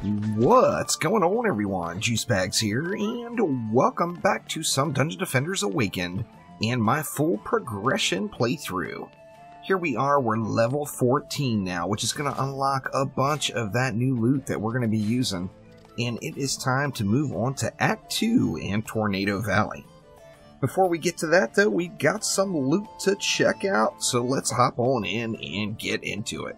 What's going on, everyone? Juice Bags here, and welcome back to some Dungeon Defenders Awakened and my full progression playthrough. Here we are, we're level 14 now, which is going to unlock a bunch of that new loot that we're going to be using. And it is time to move on to Act 2 and Tornado Valley. Before we get to that, though, we got some loot to check out, so let's hop on in and get into it.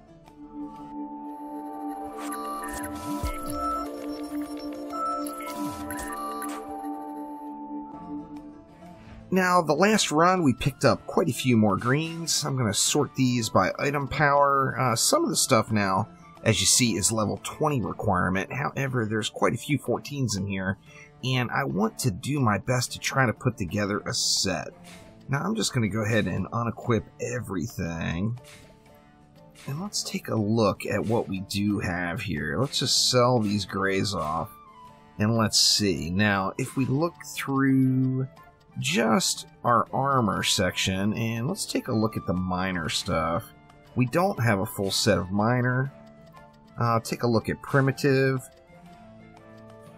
Now, the last run, we picked up quite a few more greens. I'm going to sort these by item power. Some of the stuff now, as you see, is level 20 requirement. However, there's quite a few 14s in here, and I want to do my best to try to put together a set. Now, I'm just going to go ahead and unequip everything. And let's take a look at what we do have here. Let's just sell these grays off, and let's see. Now, if we look through just our armor section, and let's take a look at the minor stuff. We don't have a full set of minor. Take a look at primitive.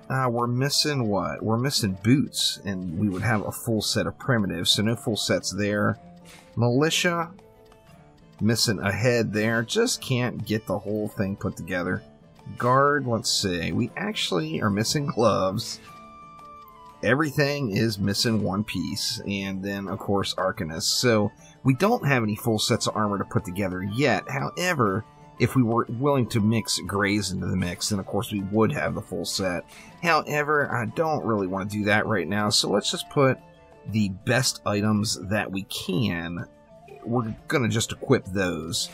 We're missing what? We're missing boots, and we would have a full set of primitive, so no full sets there. Militia, missing a head there, just can't get the whole thing put together. Guard, let's see, we actually are missing gloves. Everything is missing one piece, and then, of course, Arcanist. So, we don't have any full sets of armor to put together yet. However, if we were willing to mix grays into the mix, then, of course, we would have the full set. However, I don't really want to do that right now, so let's just put the best items that we can. We're going to just equip those,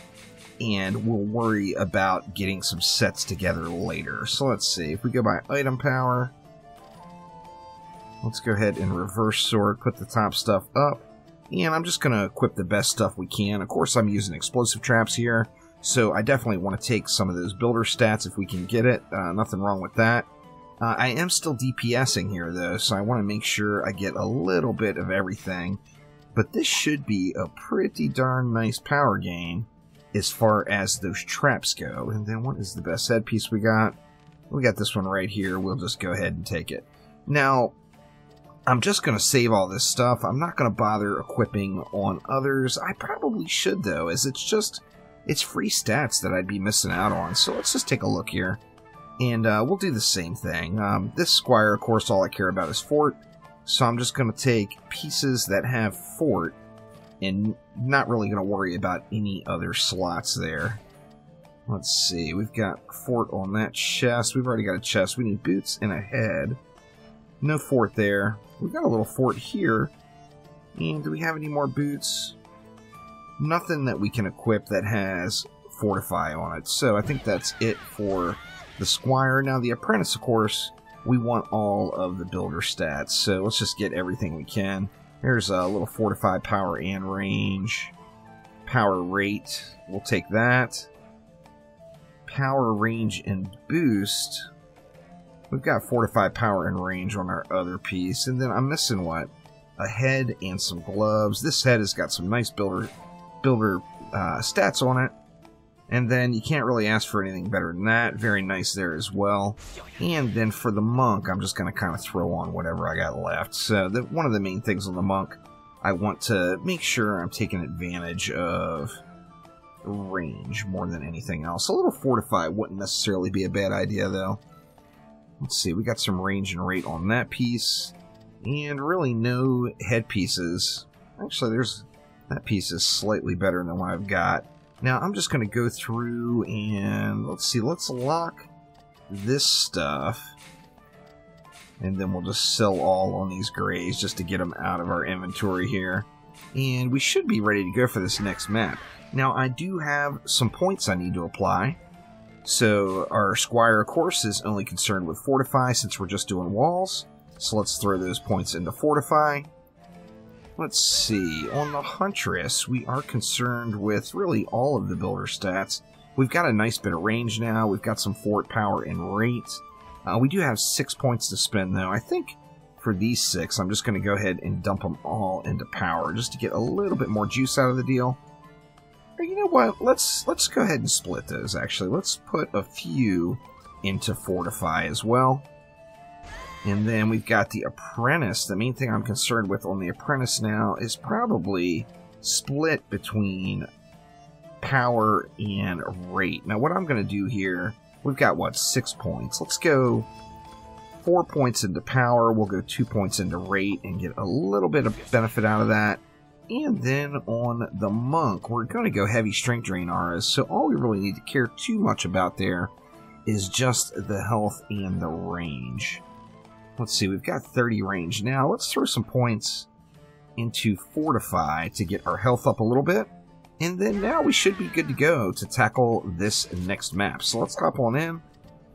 and we'll worry about getting some sets together later. So, let's see. If we go by item power, let's go ahead and reverse sort, put the top stuff up, and I'm just going to equip the best stuff we can. Of course, I'm using explosive traps here, so I definitely want to take some of those builder stats if we can get it. Nothing wrong with that. I am still DPSing here, though, so I want to make sure I get a little bit of everything. But this should be a pretty darn nice power gain as far as those traps go. And then what is the best headpiece we got? We got this one right here. We'll just go ahead and take it. Now, I'm just going to save all this stuff. I'm not going to bother equipping on others. I probably should, though, as it's free stats that I'd be missing out on. So let's just take a look here, and we'll do the same thing. This Squire, of course, all I care about is Fort, so I'm just going to take pieces that have Fort and not really going to worry about any other slots there. Let's see. We've got Fort on that chest. We've already got a chest. We need boots and a head. No Fort there. We've got a little Fort here. And do we have any more boots? Nothing that we can equip that has Fortify on it. So I think that's it for the Squire. Now the Apprentice, of course, we want all of the builder stats. So let's just get everything we can. There's a little Fortify power and range. Power rate. We'll take that. Power, range, and boost. We've got Fortify power and range on our other piece. And then I'm missing what? A head and some gloves. This head has got some nice builder stats on it. And then you can't really ask for anything better than that. Very nice there as well. And then for the monk, I'm just going to kind of throw on whatever I got left. So one of the main things on the monk, I want to make sure I'm taking advantage of range more than anything else. A little Fortify wouldn't necessarily be a bad idea, though. Let's see, we got some range and rate on that piece, and really no headpieces. Actually, that piece is slightly better than what I've got. Now, I'm just going to go through and, let's see, let's lock this stuff, and then we'll just sell all on these grays just to get them out of our inventory here. And we should be ready to go for this next map. Now, I do have some points I need to apply. So our Squire, of course, is only concerned with Fortify since we're just doing walls. So let's throw those points into Fortify. Let's see. On the Huntress, we are concerned with really all of the builder stats. We've got a nice bit of range now. We've got some Fort power and rate. We do have 6 points to spend, though. I think for these 6, I'm just going to go ahead and dump them all into power just to get a little bit more juice out of the deal. Or you know what? Let's go ahead and split those, actually. Let's put a few into Fortify as well. And then we've got the Apprentice. The main thing I'm concerned with on the Apprentice now is probably split between power and rate. Now what I'm going to do here, we've got what, 6 points. Let's go 4 points into power. We'll go 2 points into rate and get a little bit of benefit out of that. And then on the Monk, we're going to go heavy strength drain auras. So all we really need to care too much about there is just the health and the range. Let's see, we've got 30 range now. Let's throw some points into Fortify to get our health up a little bit. And then now we should be good to go to tackle this next map. So let's hop on in.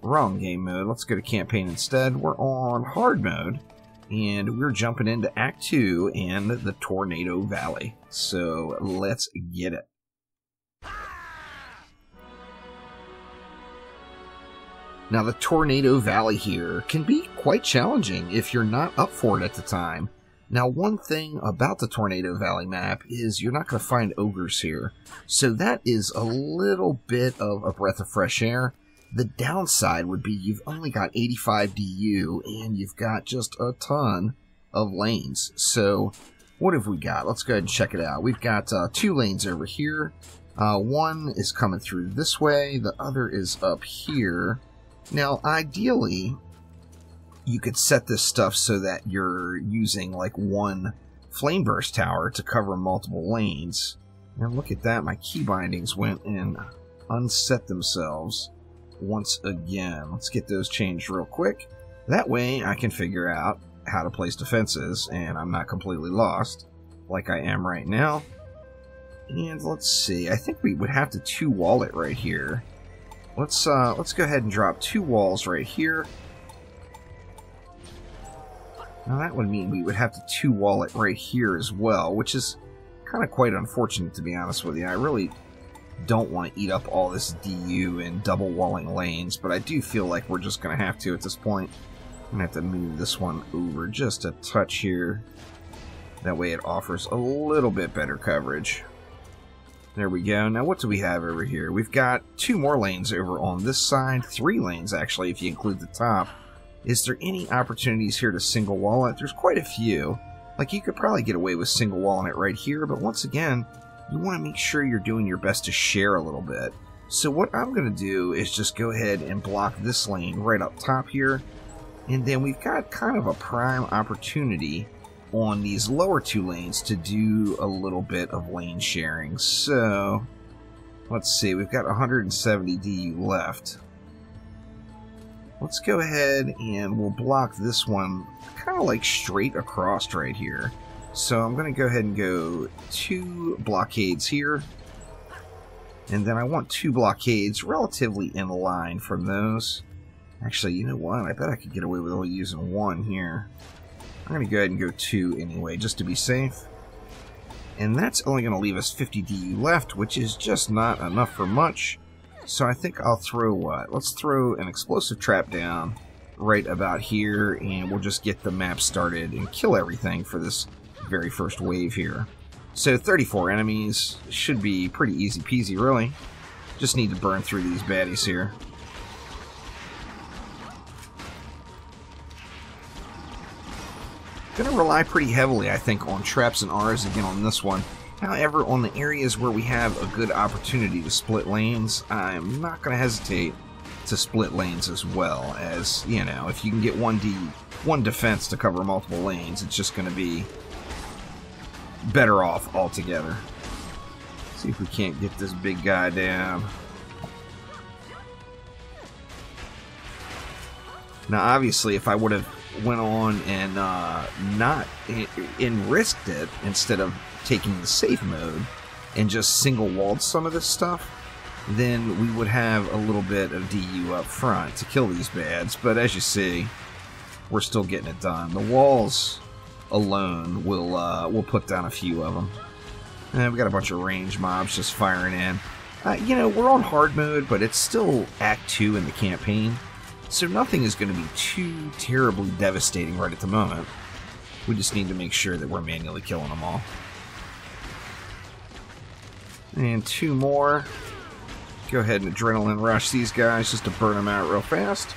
Wrong game mode. Let's go to campaign instead. We're on hard mode. And we're jumping into Act 2 and the Tornado Valley. So let's get it. Now, the Tornado Valley here can be quite challenging if you're not up for it at the time. Now, one thing about the Tornado Valley map is you're not going to find ogres here. So that is a little bit of a breath of fresh air. The downside would be you've only got 85 DU and you've got just a ton of lanes. So what have we got? Let's go ahead and check it out. We've got 2 lanes over here. One is coming through this way. The other is up here. Now, ideally, you could set this stuff so that you're using like one flame burst tower to cover multiple lanes. And look at that, my key bindings went and unset themselves once again. Let's get those changed real quick. That way I can figure out how to place defenses and I'm not completely lost like I am right now. And let's see, I think we would have to 2-wall it right here. Let's go ahead and drop 2 walls right here. Now that would mean we would have to 2-wall it right here as well, which is kind of quite unfortunate, to be honest with you. I really don't want to eat up all this DU in double walling lanes, but I do feel like we're just going to have to at this point. I'm going to have to move this one over just a touch here. That way it offers a little bit better coverage. There we go. Now what do we have over here? We've got 2 more lanes over on this side. 3 lanes, actually, if you include the top. Is there any opportunities here to single wall it? There's quite a few. Like, you could probably get away with single walling it right here, but once again, you want to make sure you're doing your best to share a little bit. So what I'm going to do is just go ahead and block this lane right up top here. And then we've got kind of a prime opportunity on these lower 2 lanes to do a little bit of lane sharing. So let's see, we've got 170 DU left. Let's go ahead and we'll block this one kind of like straight across right here. So I'm going to go ahead and go 2 blockades here. And then I want 2 blockades relatively in line from those. Actually, you know what? I bet I could get away with only using 1 here. I'm going to go ahead and go 2 anyway, just to be safe. And that's only going to leave us 50 DU left, which is just not enough for much. So I think I'll throw what? Let's throw an explosive trap down right about here, and we'll just get the map started and kill everything for this very first wave here. So 34 enemies should be pretty easy peasy, really. Just need to burn through these baddies here. Going to rely pretty heavily, I think, on traps and auras again on this one. However, on the areas where we have a good opportunity to split lanes, I'm not going to hesitate to split lanes as well. As, you know, if you can get one defense to cover multiple lanes, it's just going to be better off altogether. See if we can't get this big guy down. Now, obviously, if I would have went on and risked it instead of taking the safe mode and just single walled some of this stuff, then we would have a little bit of DU up front to kill these bads. But as you see, we're still getting it done. The walls alone will put down a few of them. And we got a bunch of range mobs just firing in. You know, we're on hard mode, but it's still Act 2 in the campaign. So nothing is going to be too terribly devastating right at the moment. We just need to make sure that we're manually killing them all. And 2 more. Go ahead and adrenaline rush these guys just to burn them out real fast.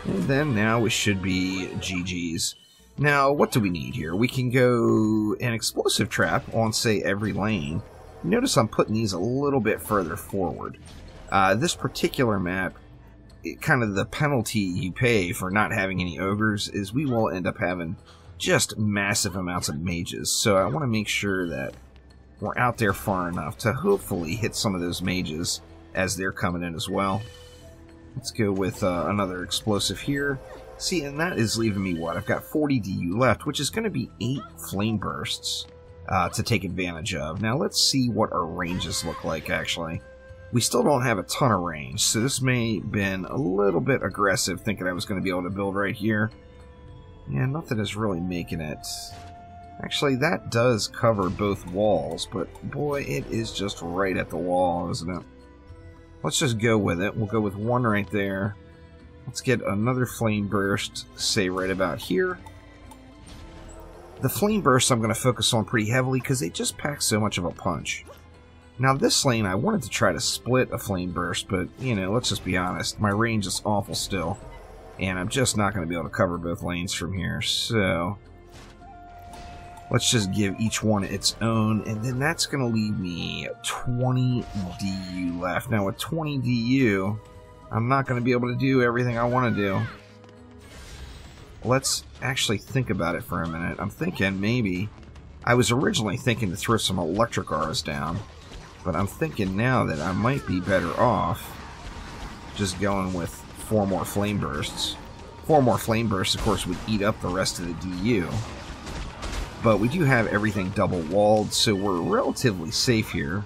And then now we should be GG's. Now, what do we need here? We can go an explosive trap on, say, every lane. Notice I'm putting these a little bit further forward. This particular map, kind of the penalty you pay for not having any ogres is we will end up having just massive amounts of mages. So I want to make sure that we're out there far enough to hopefully hit some of those mages as they're coming in as well. Let's go with another explosive here. See, and that is leaving me what? I've got 40 DU left, which is going to be 8 flame bursts to take advantage of. Now let's see what our ranges look like, actually. We still don't have a ton of range, so this may have been a little bit aggressive thinking I was going to be able to build right here. Yeah, nothing is really making it. Actually, that does cover both walls, but boy, it is just right at the wall, isn't it? Let's just go with it. We'll go with one right there. Let's get another flame burst, say right about here. The flame bursts I'm going to focus on pretty heavily because they just pack so much of a punch. Now this lane I wanted to try to split a flame burst, but you know, let's just be honest, my range is awful still. And I'm just not going to be able to cover both lanes from here, so let's just give each one its own, and then that's going to leave me 20 DU left. Now with 20 DU, I'm not going to be able to do everything I want to do. Let's actually think about it for a minute. I'm thinking maybe, I was originally thinking to throw some electric auras down, but I'm thinking now that I might be better off just going with 4 more flame bursts. 4 more flame bursts, of course, would eat up the rest of the DU. But we do have everything double walled, so we're relatively safe here.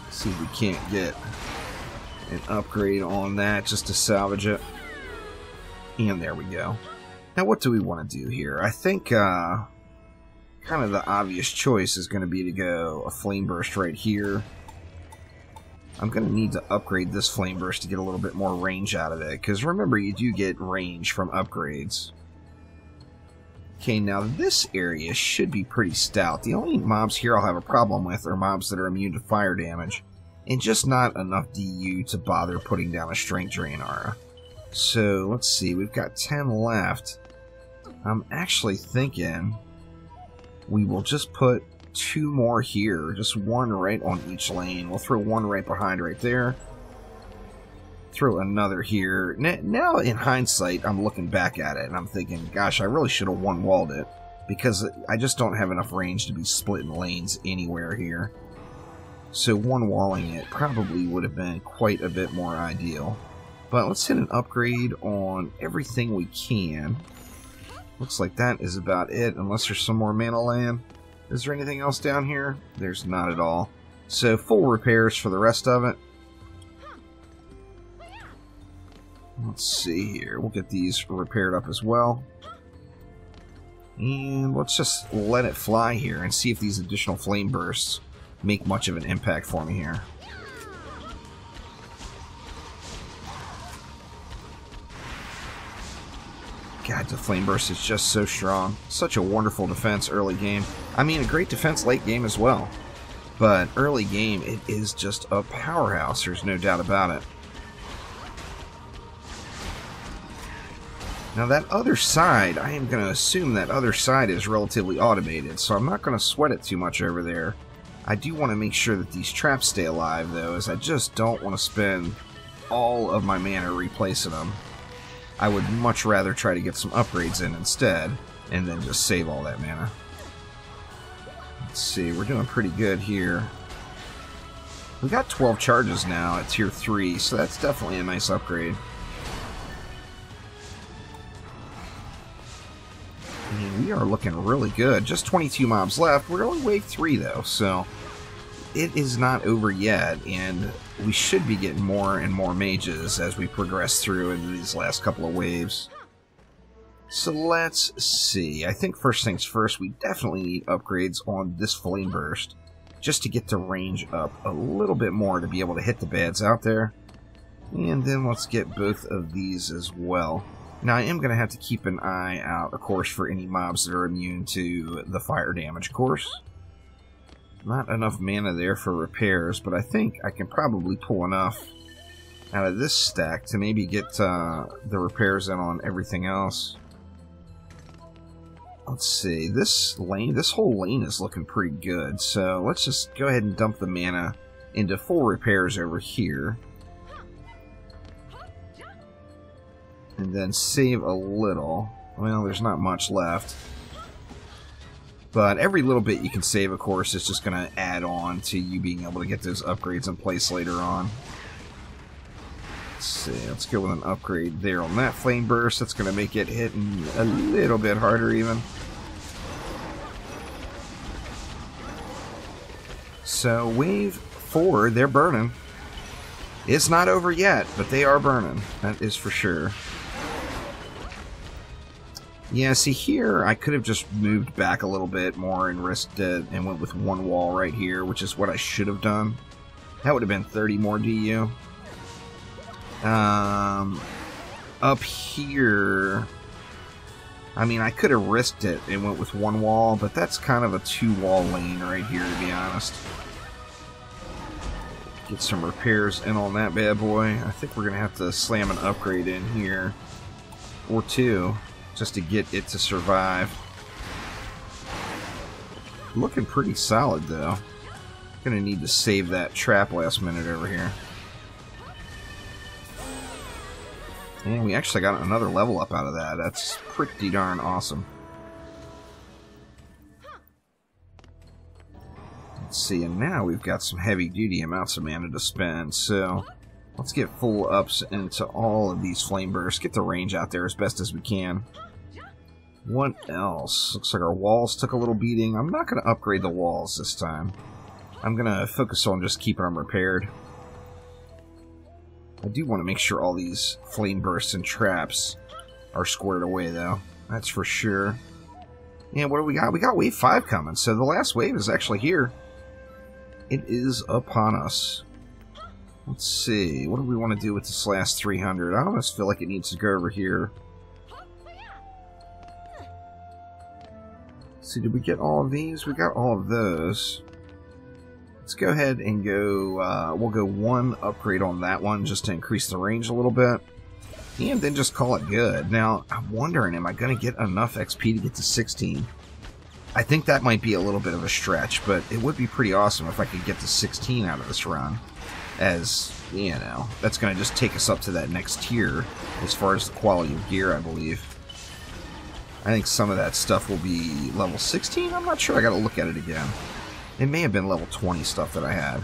Let's see if we can't get an upgrade on that just to salvage it. And there we go. Now what do we want to do here? I think kind of the obvious choice is going to be to go a flame burst right here. I'm going to need to upgrade this flame burst to get a little bit more range out of it, because remember, you do get range from upgrades. Okay, now this area should be pretty stout. The only mobs here I'll have a problem with are mobs that are immune to fire damage, and just not enough DU to bother putting down a strength drain aura. So let's see, we've got 10 left. I'm actually thinking we will just put 2 more here, just 1 right on each lane. We'll throw 1 right behind right there. Throw another here. Now, in hindsight, I'm looking back at it and I'm thinking, gosh, I really should have one-walled it, because I just don't have enough range to be splitting lanes anywhere here. So one-walling it probably would have been quite a bit more ideal. But let's hit an upgrade on everything we can. Looks like that is about it, unless there's some more mana land. Is there anything else down here? There's not at all. So full repairs for the rest of it. Let's see here. We'll get these repaired up as well. And let's just let it fly here and see if these additional flame bursts make much of an impact for me here. God, the flame burst is just so strong. Such a wonderful defense early game. I mean, a great defense late game as well. But early game, it is just a powerhouse. There's no doubt about it. Now that other side, I am going to assume that other side is relatively automated, so I'm not going to sweat it too much over there. I do want to make sure that these traps stay alive, though, as I just don't want to spend all of my mana replacing them. I would much rather try to get some upgrades in instead, and then just save all that mana. Let's see, we're doing pretty good here. We got 12 charges now at tier 3, so that's definitely a nice upgrade. And we are looking really good. Just 22 mobs left. We're only wave 3 though, so it is not over yet, and we should be getting more and more mages as we progress through into these last couple of waves. So let's see. I think first things first, we definitely need upgrades on this flame burst just to get the range up a little bit more to be able to hit the bads out there. And then let's get both of these as well. Now I am going to have to keep an eye out, of course, for any mobs that are immune to the fire damage, of course. Not enough mana there for repairs, but I think I can probably pull enough out of this stack to maybe get the repairs in on everything else. Let's see, this whole lane is looking pretty good, so let's just go ahead and dump the mana into full repairs over here. And then save a little. Well, there's not much left. But every little bit you can save, of course, is just going to add on to you being able to get those upgrades in place later on. Let's see, let's go with an upgrade there on that flame burst. That's going to make it hitting a little bit harder even. So wave 4, they're burning. It's not over yet, but they are burning. That is for sure. Yeah, see here, I could have just moved back a little bit more and risked it and went with one wall right here, which is what I should have done. That would have been 30 more DU. Up here, I mean, I could have risked it and went with one wall, but that's kind of a 2-wall lane right here, to be honest. Get some repairs in on that bad boy. I think we're going to have to slam an upgrade in here, or 2. Just to get it to survive. Looking pretty solid, though. Gonna need to save that trap last minute over here. And we actually got another level up out of that. That's pretty darn awesome. Let's see, and now we've got some heavy-duty amounts of mana to spend, so let's get full ups into all of these flame bursts. Get the range out there as best as we can. What else? Looks like our walls took a little beating. I'm not going to upgrade the walls this time. I'm going to focus on just keeping them repaired. I do want to make sure all these flame bursts and traps are squared away, though. That's for sure. And what do we got? We got wave 5 coming, so the last wave is actually here. It is upon us. Let's see. What do we want to do with this last 300? I almost feel like it needs to go over here. See, did we get all of these? We got all of those. Let's go ahead and go, we'll go 1 upgrade on that one just to increase the range a little bit. And then just call it good. Now, I'm wondering, am I going to get enough XP to get to 16? I think that might be a little bit of a stretch, but it would be pretty awesome if I could get to 16 out of this run. As, you know, that's going to just take us up to that next tier as far as the quality of gear, I believe. I think some of that stuff will be level 16. I'm not sure. I got to look at it again. It may have been level 20 stuff that I had.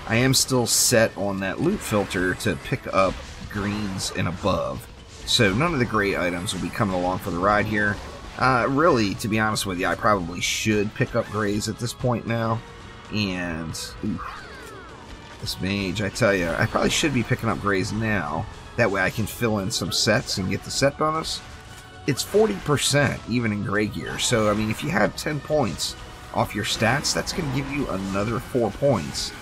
I am still set on that loot filter to pick up greens and above. So none of the gray items will be coming along for the ride here. Really, to be honest with you, I probably should pick up grays at this point now. And, this mage, I tell you, I probably should be picking up grays now. That way I can fill in some sets and get the set bonus. It's 40% even in gray gear, so I mean if you have 10 points off your stats, that's going to give you another 4 points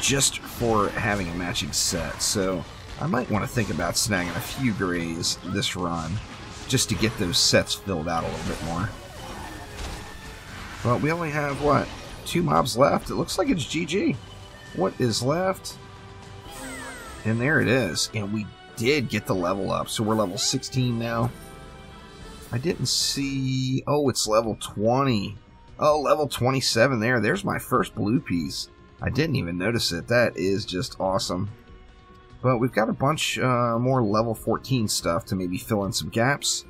just for having a matching set. So I might want to think about snagging a few grays this run just to get those sets filled out a little bit more. Well, we only have, what, 2 mobs left? It looks like it's GG. What is left? And there it is. And we did get the level up, so we're level 16 now. I didn't see... Oh, it's level 20. Oh, level 27 there. There's my first blue piece. I didn't even notice it. That is just awesome. But we've got a bunch more level 14 stuff to maybe fill in some gaps.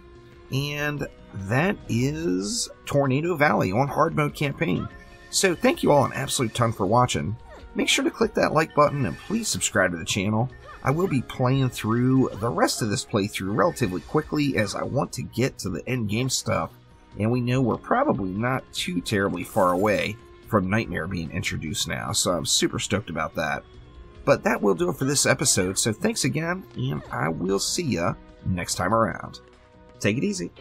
And that is Tornado Valley on hard mode campaign. So thank you all an absolute ton for watching. Make sure to click that like button and please subscribe to the channel. I will be playing through the rest of this playthrough relatively quickly as I want to get to the end game stuff, and we know we're probably not too terribly far away from Nightmare being introduced now, so I'm super stoked about that. But that will do it for this episode, so thanks again, and I will see ya next time around. Take it easy.